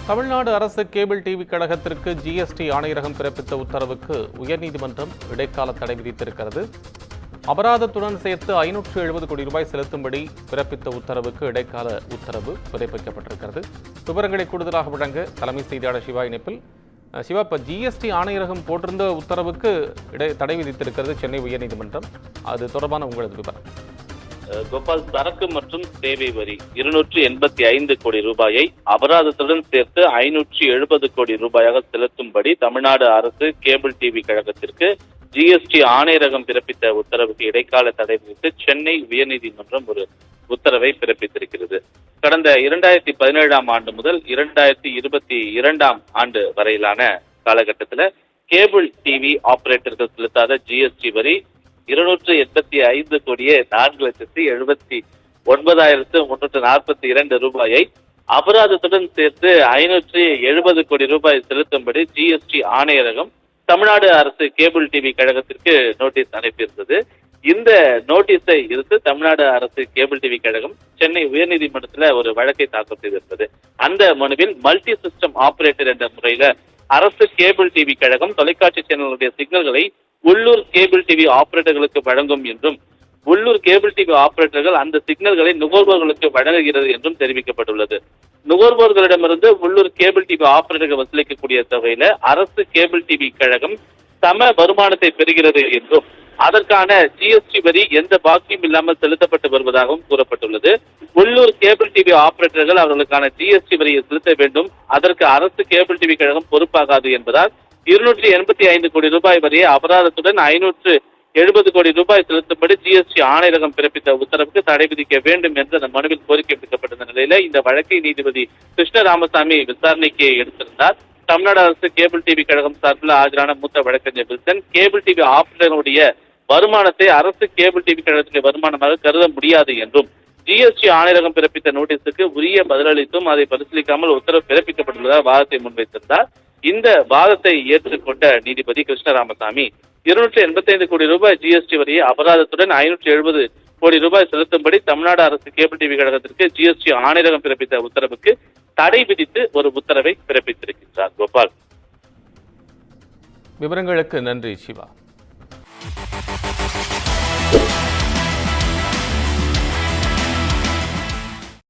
தமிழ்நாடு அரசு cable TV கழகத்திற்கு GST ஆணையரகம் பிறப்பித்த உத்தரவுக்கு உயர்நீதிமன்றம் இடைக்கால தடை விதித்திருக்கிறது. அபராதத்துடன் சேர்த்து 570 கோடி ரூபாய் செலுத்தும்படி பிறப்பித்த உத்தரவுக்கு இடைக்கால உத்தரவு பிறப்பிக்கப்பட்டிருக்கிறது. விவரங்களை கூடுதலாக வழங்க தலைமை செய்தியாளர் சிவா இணைப்பில். சிவா, இப்போ ஜிஎஸ்டி ஆணையரகம் போட்டிருந்த உத்தரவுக்கு தடை விதித்திருக்கிறது சென்னை உயர்நீதிமன்றம். அது தொடர்பான உங்களது விவரம். கோபால், சரக்கு மற்றும் சேவை வரி 285 கோடி ரூபாயை அபராதத்துடன் சேர்த்து 570 கோடி ரூபாயாக செலுத்தும்படி தமிழ்நாடு அரசு கேபிள் டிவி கழகத்திற்கு ஜிஎஸ்டி ஆணையரகம் பிறப்பித்த உத்தரவுக்கு இடைக்கால தடை விதித்து சென்னை உயர்நீதிமன்றம் ஒரு உத்தரவை பிறப்பித்திருக்கிறது. கடந்த 2017ஆம் ஆண்டு முதல் 2022ஆம் ஆண்டு வரையிலான காலகட்டத்தில் கேபிள் டிவி ஆபரேட்டர்கள் செலுத்தாத ஜிஎஸ்டி வரி 285 கோடியே 4,79,342 ரூபாயை அபராதத்துடன் சேர்த்து 570 கோடி ரூபாய் செலுத்தும்படி ஜிஎஸ்டி ஆணையரகம் தமிழ்நாடு அரசு கேபிள் டிவி கழகத்திற்கு நோட்டீஸ் அனுப்பியிருந்தது. இந்த நோட்டீஸை எதிர்த்து தமிழ்நாடு அரசு கேபிள் டிவி கழகம் சென்னை உயர்நீதிமன்றத்தில் ஒரு வழக்கை தாக்கல் செய்திருந்தது. அந்த மனுவில் மல்டி சிஸ்டம் ஆபரேட்டர் என்ற முறையில அரசு கேபிள் டிவி கழகம் தொலைக்காட்சி சேனலுடைய சிக்னல்களை உள்ளூர் கேபிள் டிவி ஆபரேட்டர்களுக்கு வழங்கும் என்றும், உள்ளூர் கேபிள் டிவி ஆபரேட்டர்கள் அந்த சிக்னல்களை நுகர்வோர்களுக்கு வழங்குகிறது என்றும் தெரிவிக்கப்பட்டுள்ளது. நுகர்வோர்களிடமிருந்து உள்ளூர் கேபிள் டிவி ஆபரேட்டர்கள் வசூலிக்கக்கூடிய தொகையில அரசு கேபிள் டிவி கழகம் சம வருமானத்தை பெறுகிறது என்றும், அதற்கான ஜிஎஸ்டி வரி எந்த பாக்கியும் இல்லாமல் செலுத்தப்பட்டு வருவதாகவும் கூறப்பட்டுள்ளது. உள்ளூர் கேபிள் டிவி ஆபரேட்டர்கள் அவர்களுக்கான ஜிஎஸ்டி வரியை செலுத்த வேண்டும், அதற்கு அரசு கேபிள் டிவி கழகம் பொறுப்பாகாது என்பதால் 285 கோடி ரூபாய் வரையை அபராதத்துடன் 570 கோடி ரூபாய் செலுத்தும்படி ஜிஎஸ்டி ஆணையரகம் பிறப்பித்த உத்தரவுக்கு தடை விதிக்க வேண்டும் என்று அந்த மனுவில் கோரிக்கை விடுக்கப்பட்ட நிலையில இந்த வழக்கை நீதிபதி கிருஷ்ண ராமசாமி விசாரணைக்கு எடுத்திருந்தார். தமிழ்நாடு அரசு கேபிள் டிவி கழகம் சார்பில் ஆஜரான மூத்த வழக்கறிஞர் வில்சன், கேபிள் டிவி ஆபரேட்டர்களுடைய வருமானத்தை அரசு கேபிள் டிவி கழகத்துடைய வருமானமாக கருத முடியாது என்றும், ஜிஎஸ்டி ஆணையரகம் பிறப்பித்த நோட்டீஸுக்கு உரிய பதிலளித்தும் அதை பரிசீலிக்காமல் உத்தரவு பிறப்பிக்கப்பட்டுள்ளதாக வாதத்தை முன்வைத்திருந்தார். இந்த வாதத்தை ஏற்றுக்கொண்ட நீதிபதி கிருஷ்ண ராமசாமி 285 கோடி ரூபாய் ஜிஎஸ்டி வரியை அபராதத்துடன் 570 கோடி ரூபாய் செலுத்தும்படி தமிழ்நாடு அரசு கேபிள் டிவி கழகத்திற்கு ஜிஎஸ்டி ஆணையரகம் பிறப்பித்த உத்தரவுக்கு தடை விதித்து ஒரு உத்தரவை பிறப்பித்திருக்கிறார். கோபால், விவரங்களுக்கு நன்றி சிவா.